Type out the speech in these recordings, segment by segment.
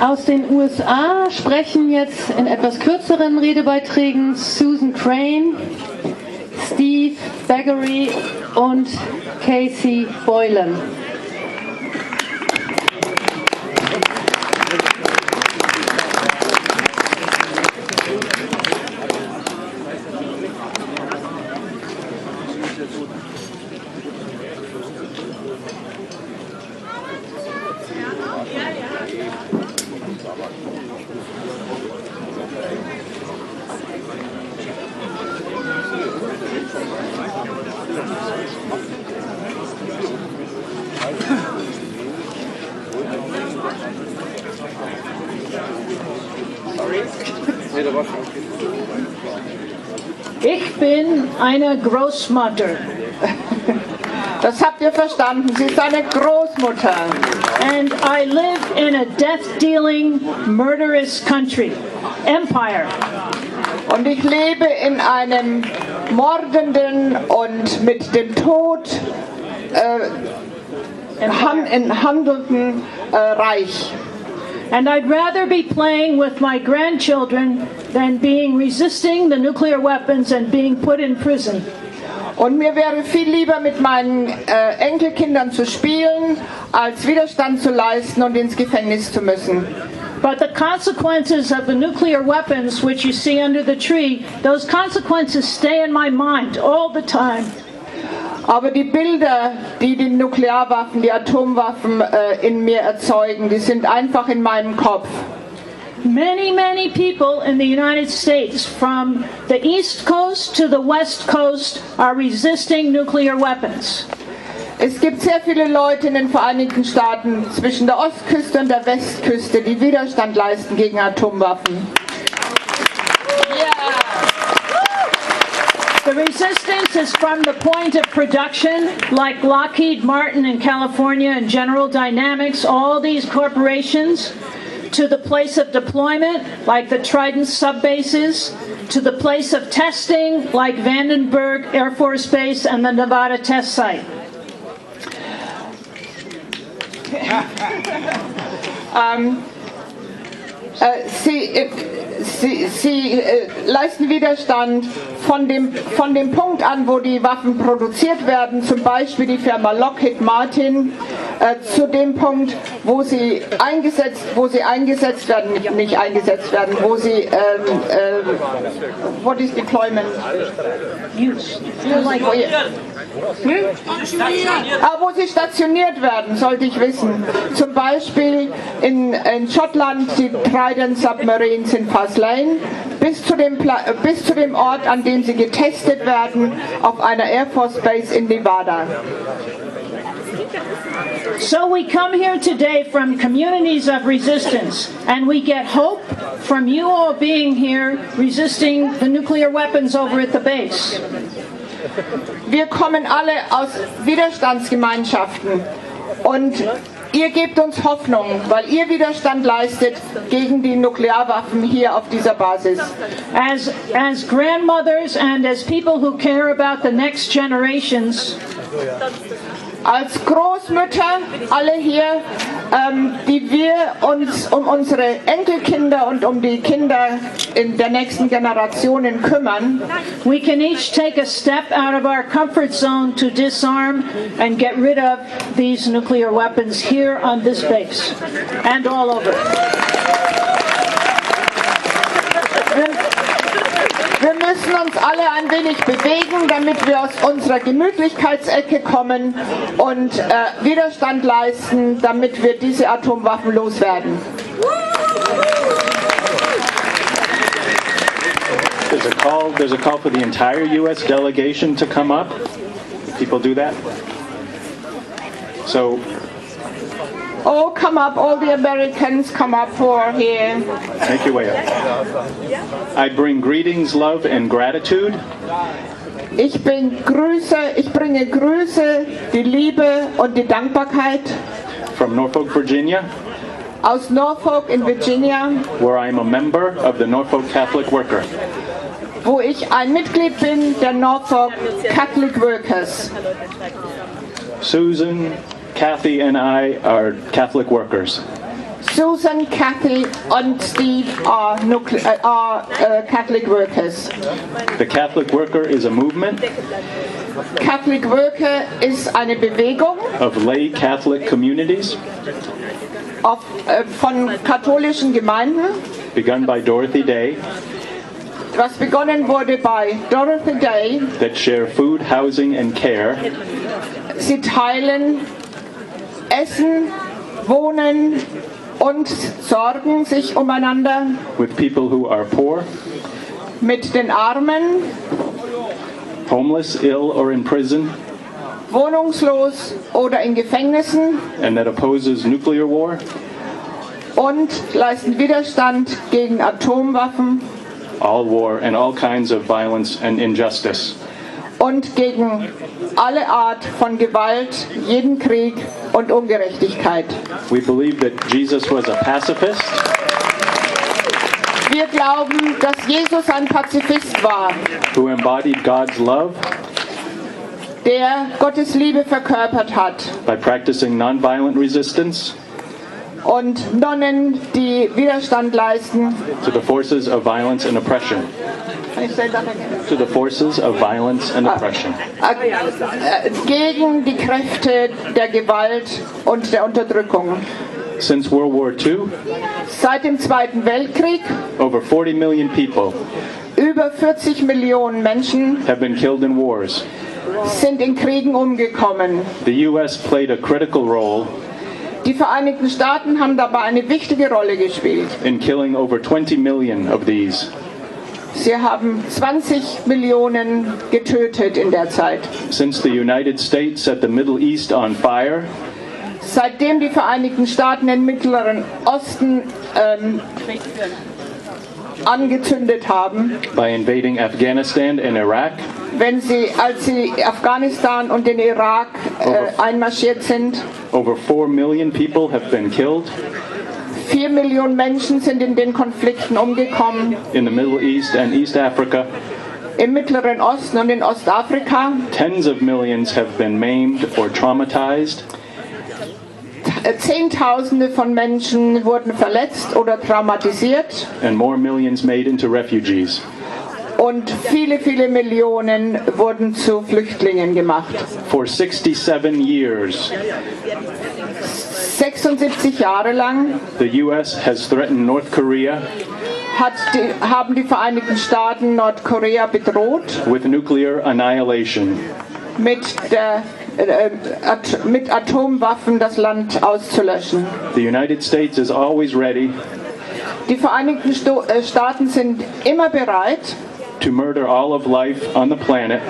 Aus den USA sprechen jetzt in etwas kürzeren Redebeiträgen Susan Crane, Steve Baggarly und Casey Boylan. Ich bin eine Großmutter. Das habt ihr verstanden. Sie ist eine Großmutter. And I live in a death-dealing, murderous country. Empire. Und ich lebe in einem mordenden und mit dem Tod handelnden Reich. And I'd rather be playing with my grandchildren than being resisting the nuclear weapons and being put in prison. Und mir wäre viel lieber mit meinen Enkelkindern zu spielen, als Widerstand zu leisten und ins Gefängnis zu müssen. But the consequences of the nuclear weapons, which you see under the tree, those consequences stay in my mind all the time. Aber die Bilder, die die Nuklearwaffen, die Atomwaffen in mir erzeugen, die sind einfach in meinem Kopf. Many people in the United States, from the East Coast to the West Coast, are resisting nuclear weapons. Es gibt sehr viele Leute in den Vereinigten Staaten zwischen der Ostküste und der Westküste, die Widerstand leisten gegen Atomwaffen. The resistance is from the point of production, like Lockheed Martin in California and General Dynamics, all these corporations, to the place of deployment, like the Trident subbases, to the place of testing, like Vandenberg Air Force Base and the Nevada test site. Sie leisten Widerstand von dem Punkt an, wo die Waffen produziert werden, zum Beispiel die Firma Lockheed Martin, zu dem Punkt, wo sie eingesetzt werden, nicht eingesetzt werden, wo sie what is deployment? Use. Wo sie stationiert werden, sollte ich wissen. Zum Beispiel in Schottland die Trident Submarines in Faslane, bis zu dem Ort, an dem sie getestet werden, auf einer Air Force Base in Nevada. So we come here today from communities of resistance, and we get hope from you all being here resisting the nuclear weapons over at the base. Wir kommen alle aus Widerstandsgemeinschaften und ihr gebt uns Hoffnung, weil ihr Widerstand leistet gegen die Nuklearwaffen hier auf dieser Basis. As grandmothers and as people who care about the next generations, als Großmütter, alle hier, die wir uns um unsere Enkelkinder und um die Kinder in der nächsten Generationen kümmern, we can each take a step out of our comfort zone to disarm and get rid of these nuclear weapons here on this base and all over. Wir müssen uns alle ein wenig bewegen, damit wir aus unserer Gemütlichkeitsecke kommen und Widerstand leisten, damit wir diese Atomwaffen loswerden. There's a call for the entire U.S. delegation to come up. People do that? So. Oh, come up, all the Americans come up for here. Make your way up. I bring greetings, love and gratitude. Ich bringe Grüße, die Liebe und die Dankbarkeit. From Norfolk, Virginia. Aus Norfolk in Virginia. Where I am a member of the Norfolk Catholic Worker. Wo ich ein Mitglied bin der Norfolk Catholic Workers. Susan, Kathy and I are Catholic workers. Susan, Kathy und Steve are Catholic workers. The Catholic Worker is a movement Catholic Worker ist eine Bewegung of lay Catholic communities von katholischen Gemeinden, begun by Dorothy Day was begonnen wurde bei Dorothy Day. that share food, housing, and care Sie teilen Essen, Wohnen und sorgen sich umeinander with people who are poor, mit den Armen, homeless, ill, or in prison, wohnungslos oder in Gefängnissen and that opposes nuclear war, und leisten Widerstand gegen Atomwaffen all war, and all kinds of violence and injustice. und gegen alle Art von Gewalt, jeden Krieg und Ungerechtigkeit. We believe that Jesus was a pacifist, Wir glauben, dass Jesus ein Pazifist war, who embodied God's love der Gottes Liebe verkörpert hat by practicing nonviolent resistance und Nonnen, die Widerstand leisten. to the forces of violence and oppression. Can you say that again? To the forces of violence and oppression. Gegen die Kräfte der Gewalt und der Unterdrückung. Since World War II, Seit dem Zweiten Weltkrieg over 40 million people über 40 Millionen Menschen have been killed in wars. sind in Kriegen umgekommen. The U.S. played a critical role Die Vereinigten Staaten haben dabei eine wichtige Rolle gespielt. in killing over 20 million of these. Sie haben 20 Millionen getötet in der Zeit. Since the United States set the Middle East on fire, Seitdem die Vereinigten Staaten den Mittleren Osten angezündet haben, by invading Afghanistan and Iraq, als sie Afghanistan und den Irak einmarschiert sind, over 4 million people have been killed. 4 Millionen Menschen sind in den Konflikten umgekommen, In the Middle East and East Africa, im Mittleren Osten und in Ostafrika. tens of millions have been maimed or traumatized. Zehntausende von Menschen wurden verletzt oder traumatisiert And more millions made into refugees. und viele, viele Millionen wurden zu Flüchtlingen gemacht. For 67 years, 76 Jahre lang the U.S. has threatened North Korea haben die Vereinigten Staaten Nordkorea bedroht with nuclear annihilation. mit Atomwaffen das Land auszulöschen. The United States is always ready Die Vereinigten Staaten sind immer bereit, to murder all of life on the planet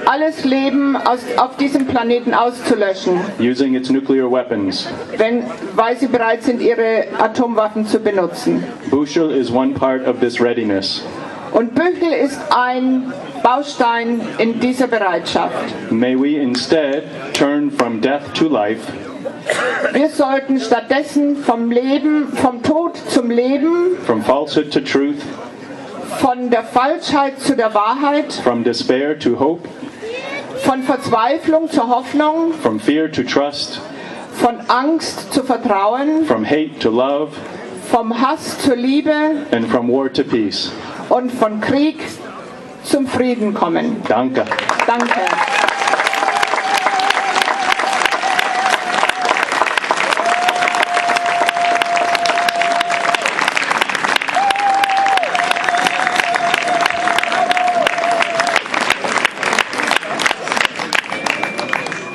alles Leben auf diesem Planeten auszulöschen, using its nuclear weapons. weil sie bereit sind, ihre Atomwaffen zu benutzen. Büchel is one part of this readiness. Und Büchel ist ein Baustein in dieser Bereitschaft. May we instead turn from death to life, Wir sollten stattdessen vom Tod zum Leben, from falsehood to truth, von der Falschheit zu der Wahrheit, from despair to hope, von Verzweiflung zur Hoffnung, from fear to trust, von Angst zu Vertrauen, from hate to love, vom Hass zur Liebe and from war to peace. und von Krieg zum Frieden kommen. Danke. Danke.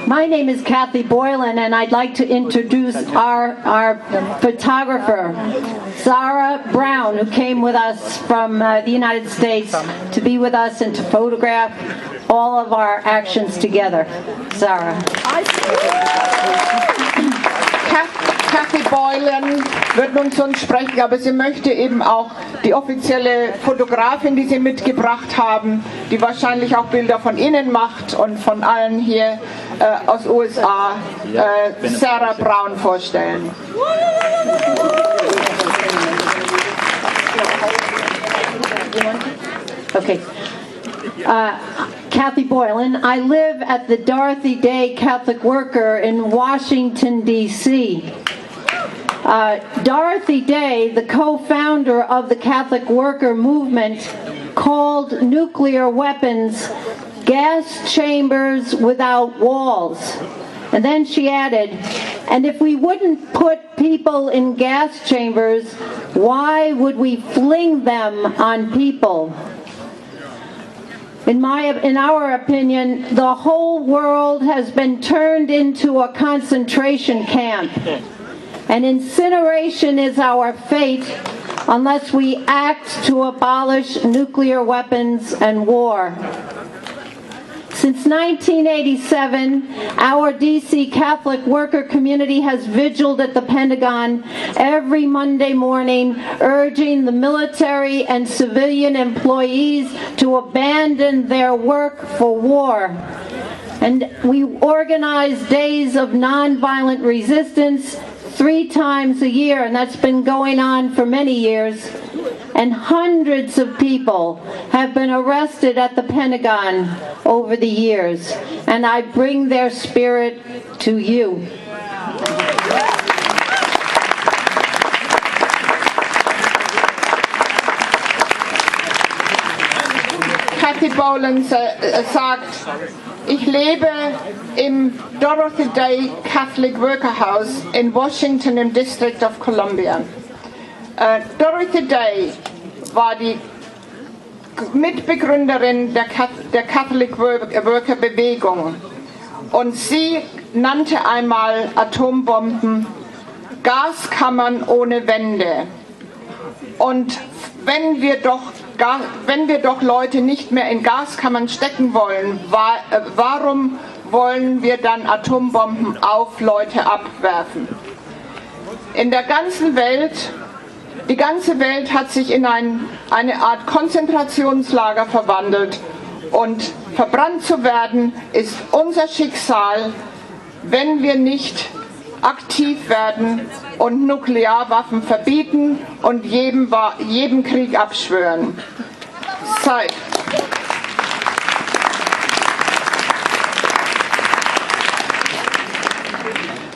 My name is Kathy Boylan, and I'd like to introduce our photographer, Sarah Brown, who came with us from the United States to be with us and to photograph all of our actions together. Sarah. Kathy Boylan wird nun zu uns sprechen, aber sie möchte eben auch die offizielle Fotografin, die sie mitgebracht haben, die wahrscheinlich auch Bilder von Ihnen macht und von allen hier aus USA, Sarah Brown vorstellen. Okay. Kathy Boylan. I live at the Dorothy Day Catholic Worker in Washington, D.C. Dorothy Day, the co-founder of the Catholic Worker Movement, called nuclear weapons gas chambers without walls. And then she added, and if we wouldn't put people in gas chambers, why would we fling them on people? In our opinion, the whole world has been turned into a concentration camp. And incineration is our fate unless we act to abolish nuclear weapons and war. Since 1987, our DC Catholic worker community has vigiled at the Pentagon every Monday morning, urging the military and civilian employees to abandon their work for war. And we organize days of nonviolent resistance 3 times a year, and that's been going on for many years. And hundreds of people have been arrested at the Pentagon over the years, and I bring their spirit to you. Kathy Boylan sagt, ich lebe im Dorothy Day Catholic Worker House in Washington im District of Columbia. Dorothy Day war die Mitbegründerin der Catholic Worker Bewegung und sie nannte einmal Atombomben Gaskammern ohne Wände. Und wenn wir doch Leute nicht mehr in Gaskammern stecken wollen, warum wollen wir dann Atombomben auf Leute abwerfen? In der ganzen Welt, die ganze Welt hat sich in eine Art Konzentrationslager verwandelt und verbrannt zu werden ist unser Schicksal, wenn wir nicht aktiv werden und Nuklearwaffen verbieten und jedem Krieg abschwören.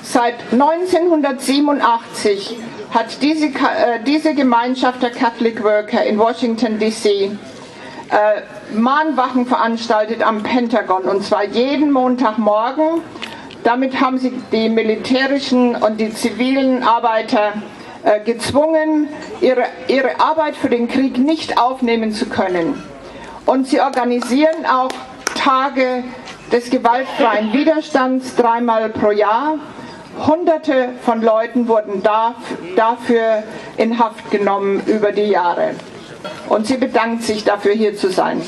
Seit 1987 hat diese Gemeinschaft der Catholic Worker in Washington D.C. Mahnwachen veranstaltet am Pentagon, und zwar jeden Montagmorgen. Damit haben sie die militärischen und die zivilen Arbeiter gezwungen, ihre Arbeit für den Krieg nicht aufnehmen zu können. Und sie organisieren auch Tage des gewaltfreien Widerstands 3-mal pro Jahr. Hunderte von Leuten wurden dafür in Haft genommen über die Jahre. Und sie bedankt sich dafür, hier zu sein.